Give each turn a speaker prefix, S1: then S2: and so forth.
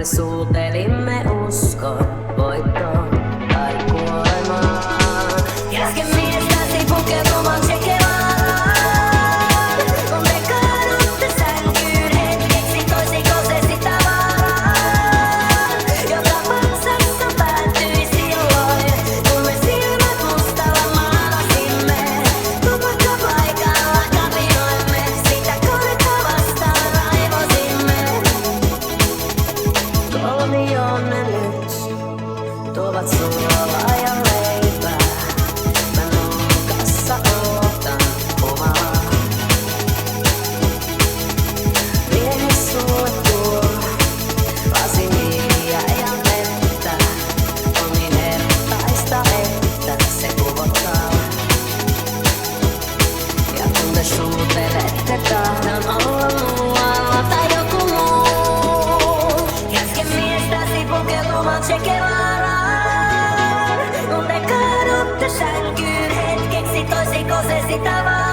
S1: me suutelimme uskon voittoon tai kuolemaan. Käske miestäsi pukeutumaan Che Guevaraan. Kun te kaadutte sänkyyn hetkeksi, toisiko se sitä vaaraa, joka pansassa päättyi silloin, kun me silmät mustalla maalasimme. Tupakkapaikalla kapinoimme, sitä konetta vastaan raivosimme. Kolmionne nyt tuovat suolaa ja leipää. Mä nurkassa ootan omaa. Miehi sulle tuo lasimiia ja vettä. On niin hertaista, että se kuvottaa. Ja kun te suutelette, tahdon olla muualla tai joku muu. Käske miestäsi pukeutumaan Che Guevaraan. Kun te kaadutte sänkyyn hetkeksi, toisiko se sitä vaan?